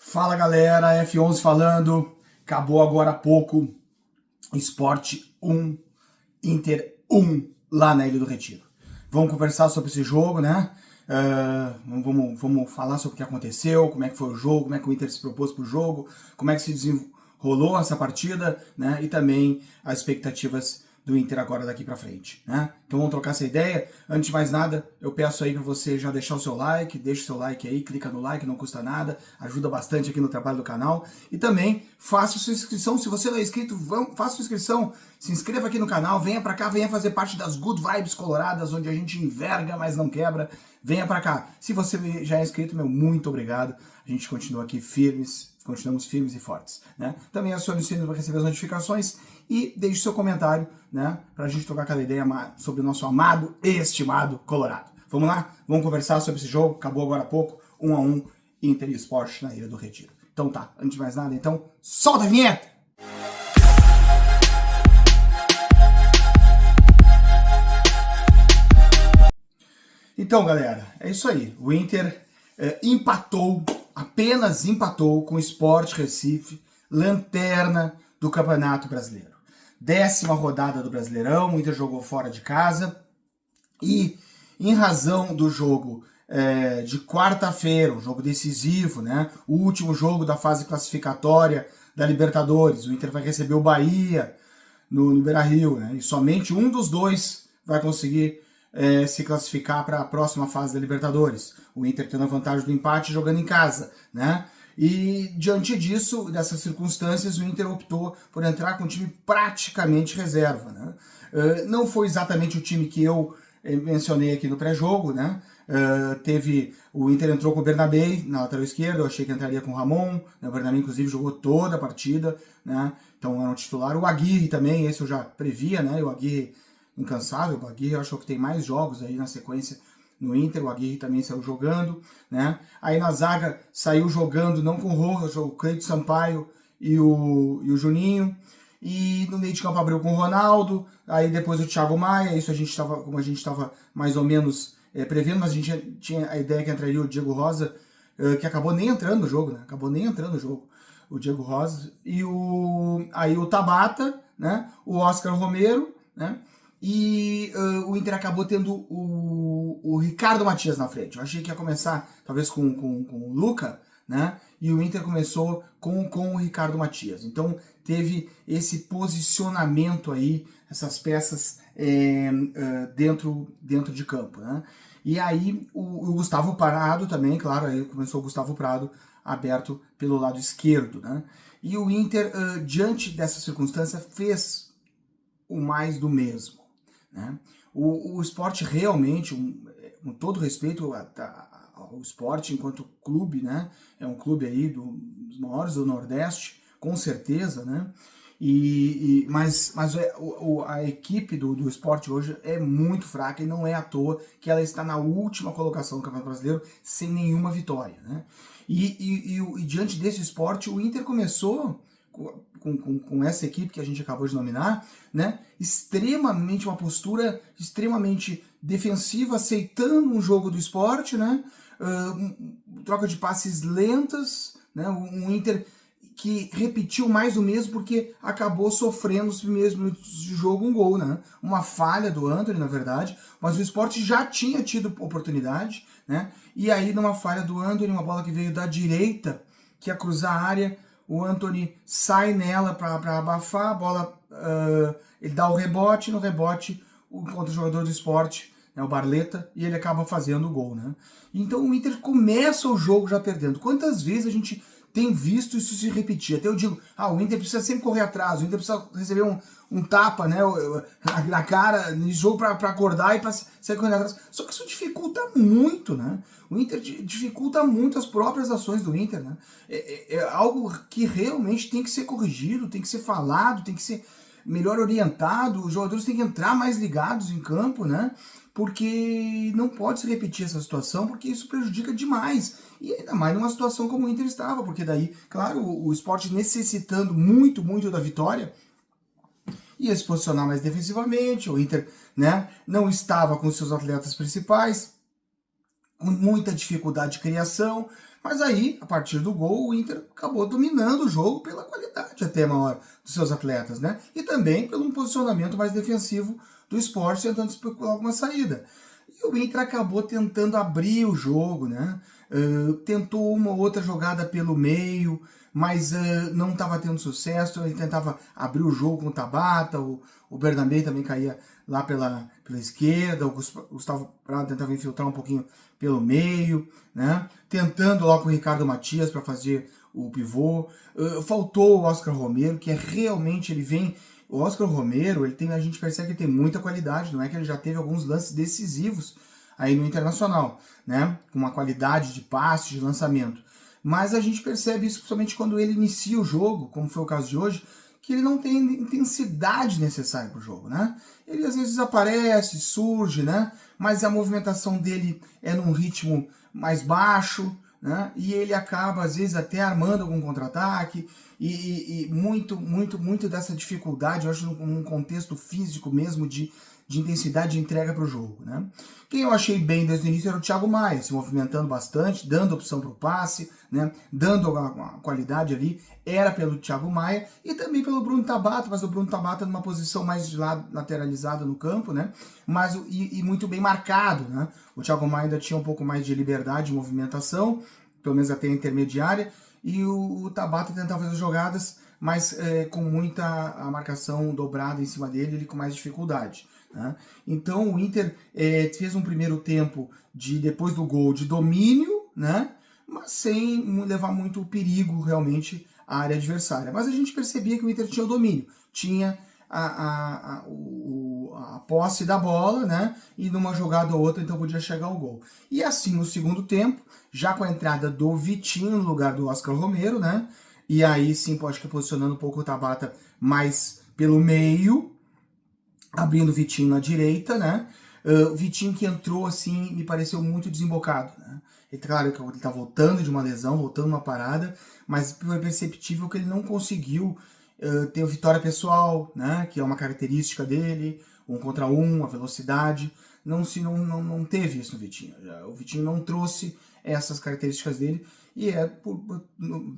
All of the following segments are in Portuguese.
Fala galera, F11 falando, acabou agora há pouco, Sport 1, Inter 1, lá na Ilha do Retiro. Vamos conversar sobre esse jogo, né? Vamos falar sobre o que aconteceu, como é que foi o jogo, como é que o Inter se propôs para o jogo, como é que se desenrolou essa partida, né? E também as expectativas do Inter agora daqui pra frente, né? Então vamos trocar essa ideia. Antes de mais nada, eu peço aí para você já deixar o seu like, deixa o seu like aí, clica no like, não custa nada, ajuda bastante aqui no trabalho do canal. E também faça sua inscrição, se você não é inscrito, faça sua inscrição, se inscreva aqui no canal, venha pra cá, venha fazer parte das Good Vibes Coloradas, onde a gente enverga, mas não quebra. Venha pra cá. Se você já é inscrito, meu, muito obrigado. A gente continua aqui continuamos firmes e fortes, né? Também acione o sininho para receber as notificações e deixe seu comentário, né? Pra gente trocar aquela ideia sobre o nosso amado e estimado Colorado. Vamos lá? Vamos conversar sobre esse jogo. Acabou agora há pouco, 1-1, Inter e Sport na Ilha do Retiro. Então tá, antes de mais nada, então, solta a vinheta! Então, galera, é isso aí. O Inter apenas empatou com o Sport Recife, lanterna do Campeonato Brasileiro. 10ª rodada do Brasileirão, o Inter jogou fora de casa e, em razão do jogo de quarta-feira, um jogo decisivo, né? O último jogo da fase classificatória da Libertadores, o Inter vai receber o Bahia no Beira-Rio, né? E somente um dos dois vai conseguir se classificar para a próxima fase da Libertadores. O Inter tendo a vantagem do empate jogando em casa, né? E diante disso, dessas circunstâncias, o Inter optou por entrar com um time praticamente reserva, né? Não foi exatamente o time que eu mencionei aqui no pré-jogo, né? O Inter entrou com o Bernabé na lateral esquerda, eu achei que entraria com o Ramon, né? O Bernabé inclusive jogou toda a partida, né? Então era um titular. O Aguirre também, esse eu já previa, né? O Aguirre incansável, o Aguirre eu acho que tem mais jogos aí na sequência no Inter, o Aguirre também saiu jogando, né? Aí na zaga saiu jogando, não com o Rojas, o Cleito Sampaio e o Juninho, e no meio de campo abriu com o Ronaldo, aí depois o Thiago Maia, isso como a gente estava mais ou menos prevendo, mas a gente tinha a ideia que entraria o Diego Rosa, que acabou nem entrando no jogo, né? Acabou nem entrando no jogo, o Diego Rosa, e aí o Tabata, né? O Oscar Romero, né? E o Inter acabou tendo o Ricardo Matias na frente. Eu achei que ia começar talvez com o Luca, né? E o Inter começou com o Ricardo Matias. Então teve esse posicionamento aí, essas peças dentro de campo, né? E aí o Gustavo Prado também, claro, aí começou o Gustavo Prado aberto pelo lado esquerdo, né? E o Inter, diante dessa circunstância, fez o mais do mesmo, né? O Sport realmente, com todo respeito ao Sport enquanto clube, né? É um clube aí dos maiores do Nordeste, com certeza, né? Mas a equipe do Sport hoje é muito fraca e não é à toa que ela está na última colocação do Campeonato Brasileiro sem nenhuma vitória, né? E diante desse Sport, o Inter começou com essa equipe que a gente acabou de nominar, né? Uma postura extremamente defensiva, aceitando um jogo do Sport, né? Troca de passes lentas, né? Um Inter que repetiu mais do mesmo porque acabou sofrendo nos primeiros minutos de jogo um gol, né? Uma falha do Antony, na verdade, mas o Sport já tinha tido oportunidade, né? E aí, numa falha do Antony, uma bola que veio da direita, que ia cruzar a área, o Antony sai nela para abafar, a bola, ele dá o rebote, no rebote contra o jogador do Sport, né, o Barleta, e ele acaba fazendo o gol, né? Então o Inter começa o jogo já perdendo. Quantas vezes a gente tem visto isso se repetir? Até eu digo, o Inter precisa sempre correr atrás, o Inter precisa receber um tapa, né, na cara, no jogo para acordar e para sair correndo atrás. Só que isso dificulta muito, né? O Inter dificulta muito as próprias ações do Inter, né? É algo que realmente tem que ser corrigido, tem que ser falado, tem que ser melhor orientado, os jogadores têm que entrar mais ligados em campo, né? Porque não pode se repetir essa situação, porque isso prejudica demais. E ainda mais numa situação como o Inter estava, porque daí, claro, o Sport necessitando muito, muito da vitória, ia se posicionar mais defensivamente, o Inter, né, não estava com seus atletas principais, com muita dificuldade de criação, Mas aí, a partir do gol, o Inter acabou dominando o jogo pela qualidade até maior dos seus atletas, né? E também pelo um posicionamento mais defensivo do Sport, tentando especular alguma saída. E o Inter acabou tentando abrir o jogo, né? Tentou uma ou outra jogada pelo meio, mas não estava tendo sucesso. Então ele tentava abrir o jogo com o Tabata, o Bernabé também caía lá pela esquerda, o Gustavo Prado tentava infiltrar um pouquinho pelo meio, né? Tentando lá com o Ricardo Matias para fazer o pivô. Faltou o Oscar Romero, que é realmente, ele vem... O Oscar Romero, a gente percebe que ele tem muita qualidade, não é que ele já teve alguns lances decisivos aí no Internacional, né? Com uma qualidade de passe, de lançamento. Mas a gente percebe isso principalmente quando ele inicia o jogo, como foi o caso de hoje, que ele não tem intensidade necessária para o jogo, né? Ele às vezes aparece, surge, né? Mas a movimentação dele é num ritmo mais baixo, né? E ele acaba às vezes até armando algum contra-ataque e muito dessa dificuldade, eu acho, num contexto físico mesmo de intensidade de entrega para o jogo, né? Quem eu achei bem desde o início era o Thiago Maia, se movimentando bastante, dando opção para o passe, né? Dando uma qualidade ali, era pelo Thiago Maia e também pelo Bruno Tabata, mas o Bruno Tabata numa posição mais de lado, lateralizada no campo, né? Mas, e muito bem marcado, né? O Thiago Maia ainda tinha um pouco mais de liberdade de movimentação, pelo menos até a intermediária, e o Tabata tentava fazer jogadas, mas com muita a marcação dobrada em cima dele, ele com mais dificuldade, né? Então o Inter fez um primeiro tempo depois do gol de domínio, né? Mas sem levar muito perigo realmente à área adversária. Mas a gente percebia que o Inter tinha o domínio, tinha a posse da bola, né? E numa jogada ou outra então podia chegar ao gol. E assim no segundo tempo, já com a entrada do Vitinho no lugar do Oscar Romero, né? E aí sim, pode que posicionando um pouco o Tabata mais pelo meio, abrindo o Vitinho na direita, né? O Vitinho que entrou assim, me pareceu muito desembocado, né? É claro que ele tá voltando de uma lesão, voltando uma parada, mas foi perceptível que ele não conseguiu ter a vitória pessoal, né? Que é uma característica dele, 1 contra 1, a velocidade. Não teve isso no Vitinho. O Vitinho não trouxe essas características dele e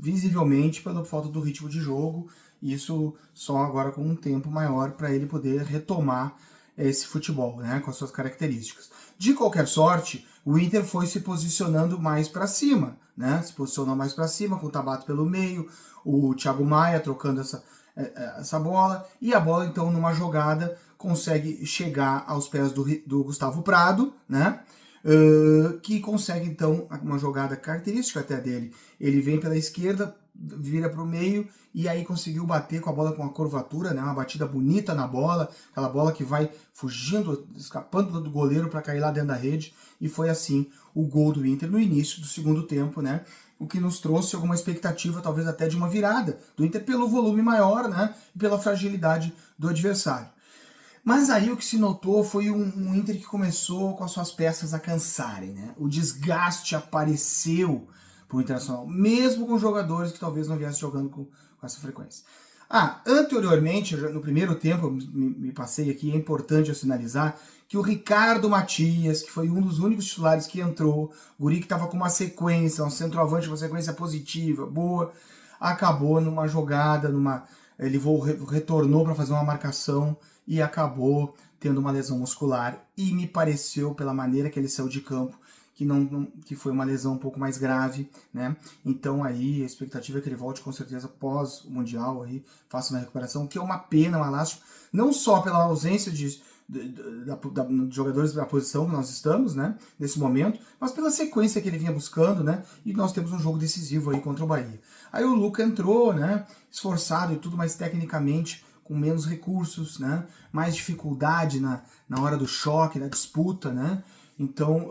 visivelmente pela falta do ritmo de jogo. Isso só agora com um tempo maior para ele poder retomar esse futebol, né, com as suas características. De qualquer sorte, o Inter foi se posicionando mais para cima, né? Se posicionou mais para cima, com o Tabata pelo meio, o Thiago Maia trocando essa bola, e a bola então numa jogada consegue chegar aos pés do Gustavo Prado, né? Que consegue então uma jogada característica até dele. Ele vem pela esquerda, vira para o meio e aí conseguiu bater com a bola com uma curvatura, né? Uma batida bonita na bola, aquela bola que vai fugindo, escapando do goleiro para cair lá dentro da rede, e foi assim o gol do Inter no início do segundo tempo, né? O que nos trouxe alguma expectativa, talvez até de uma virada do Inter pelo volume maior, né? E pela fragilidade do adversário. Mas aí o que se notou foi um Inter que começou com as suas peças a cansarem, né? O desgaste apareceu pro Internacional, mesmo com jogadores que talvez não viessem jogando com essa frequência. Anteriormente, no primeiro tempo, eu me passei aqui, é importante eu sinalizar que o Ricardo Matias, que foi um dos únicos titulares que entrou, o guri que estava com uma sequência, um centroavante, uma sequência positiva, boa, acabou numa jogada, ele retornou para fazer uma marcação e acabou tendo uma lesão muscular, e me pareceu, pela maneira que ele saiu de campo, que foi uma lesão um pouco mais grave, né? Então aí a expectativa é que ele volte com certeza pós o Mundial, aí faça uma recuperação, que é uma pena, uma lástima, não só pela ausência de jogadores da posição que nós estamos, né, nesse momento, mas pela sequência que ele vinha buscando, né, e nós temos um jogo decisivo aí contra o Bahia. Aí o Luca entrou, né, esforçado e tudo, mas tecnicamente com menos recursos, né, mais dificuldade na hora do choque, na disputa, né. Então,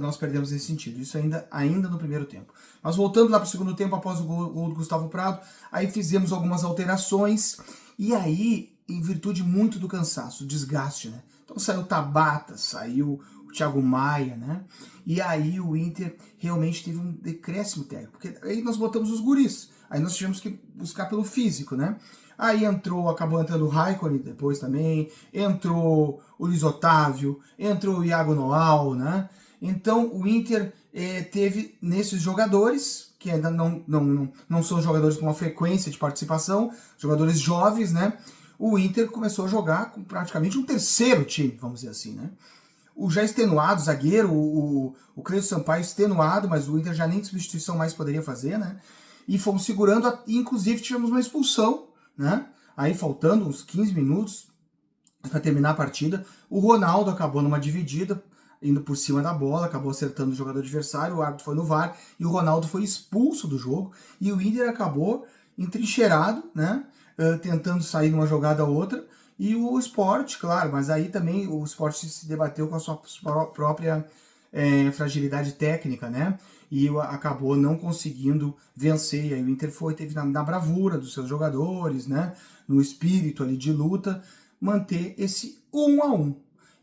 nós perdemos nesse sentido. Isso ainda no primeiro tempo. Mas voltando lá para o segundo tempo, após o gol do Gustavo Prado, aí fizemos algumas alterações. E aí, em virtude muito do cansaço, do desgaste, né? Então saiu o Tabata, saiu o Thiago Maia, né? E aí o Inter realmente teve um decréscimo técnico. Porque aí nós botamos os guris. Aí nós tivemos que buscar pelo físico, né? Aí acabou entrando o Raikkonen depois também, entrou o Luiz Otávio, entrou o Iago Noal, né? Então o Inter teve nesses jogadores, que ainda não são jogadores com uma frequência de participação, jogadores jovens, né? O Inter começou a jogar com praticamente um terceiro time, vamos dizer assim, né? O já extenuado, zagueiro, o Cleison Sampaio extenuado, mas o Inter já nem substituição mais poderia fazer, né? E fomos segurando, inclusive tivemos uma expulsão, né? Aí faltando uns 15 minutos para terminar a partida, o Ronaldo acabou numa dividida, indo por cima da bola, acabou acertando o jogador adversário, o árbitro foi no VAR e o Ronaldo foi expulso do jogo e o Inter acabou entrincheirado, né? Tentando sair numa jogada ou outra, e o Sport, claro, mas aí também o Sport se debateu com a sua própria fragilidade técnica, né? E acabou não conseguindo vencer. E aí o Inter teve na bravura dos seus jogadores, né? No espírito ali de luta, manter esse 1-1.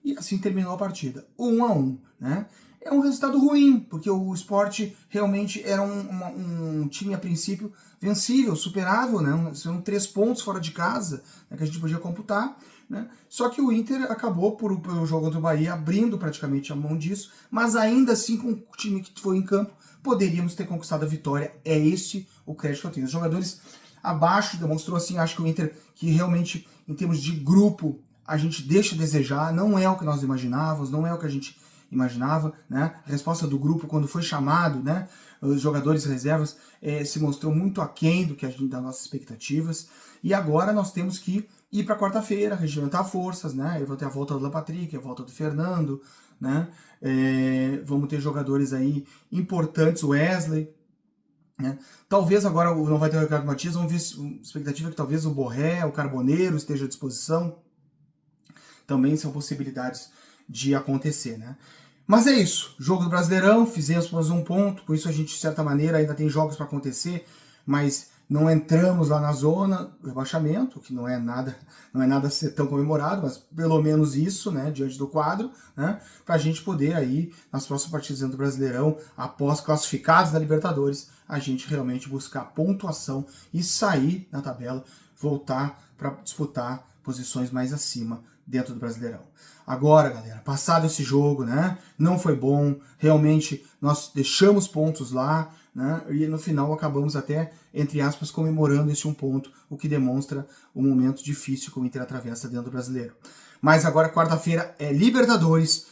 E assim terminou a partida, 1-1, né? É um resultado ruim, porque o Sport realmente era um time, a princípio, vencível, superável, né? São 3 pontos fora de casa, né, que a gente podia computar, né? Só que o Inter acabou, pelo jogo contra o Bahia, abrindo praticamente a mão disso, mas ainda assim, com o time que foi em campo, poderíamos ter conquistado a vitória. É esse o crédito que eu tenho. Os jogadores abaixo demonstrou, assim, acho que o Inter, que realmente, em termos de grupo, a gente deixa a desejar, não é o que nós imaginávamos, não é o que a gente imaginava, né? A resposta do grupo quando foi chamado, né? Os jogadores reservas se mostrou muito aquém do que das nossas expectativas, e agora nós temos que ir para quarta-feira, regimentar forças, né? Eu vou ter a volta do Lapatrick, a volta do Fernando, né? Vamos ter jogadores aí importantes, o Wesley, né? Talvez agora não vai ter o Ricardo Matias, vamos ver, expectativa que talvez o Borré, o Carboneiro esteja à disposição. Também são possibilidades de acontecer, né? Mas é isso, jogo do Brasileirão, fizemos mais um ponto, por isso a gente, de certa maneira, ainda tem jogos para acontecer, mas não entramos lá na zona do rebaixamento, que não é nada a ser tão comemorado, mas pelo menos isso, né, diante do quadro, né, para a gente poder aí, nas próximas partidas do Brasileirão, após classificados da Libertadores, a gente realmente buscar pontuação e sair na tabela, voltar para disputar posições mais acima dentro do Brasileirão. Agora, galera, passado esse jogo, né, não foi bom, realmente nós deixamos pontos lá, né, e no final acabamos até, entre aspas, comemorando esse 1 ponto, o que demonstra o momento difícil que o Inter atravessa dentro do Brasileiro. Mas agora, quarta-feira, é Libertadores,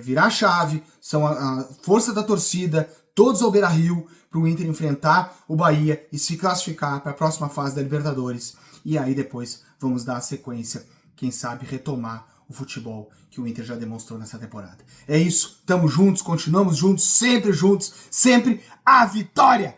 virar a chave, são a força da torcida, todos ao Beira-Rio, para o Inter enfrentar o Bahia e se classificar para a próxima fase da Libertadores. E aí depois vamos dar a sequência, quem sabe retomar o futebol que o Inter já demonstrou nessa temporada. É isso, tamo juntos, continuamos juntos, sempre a vitória!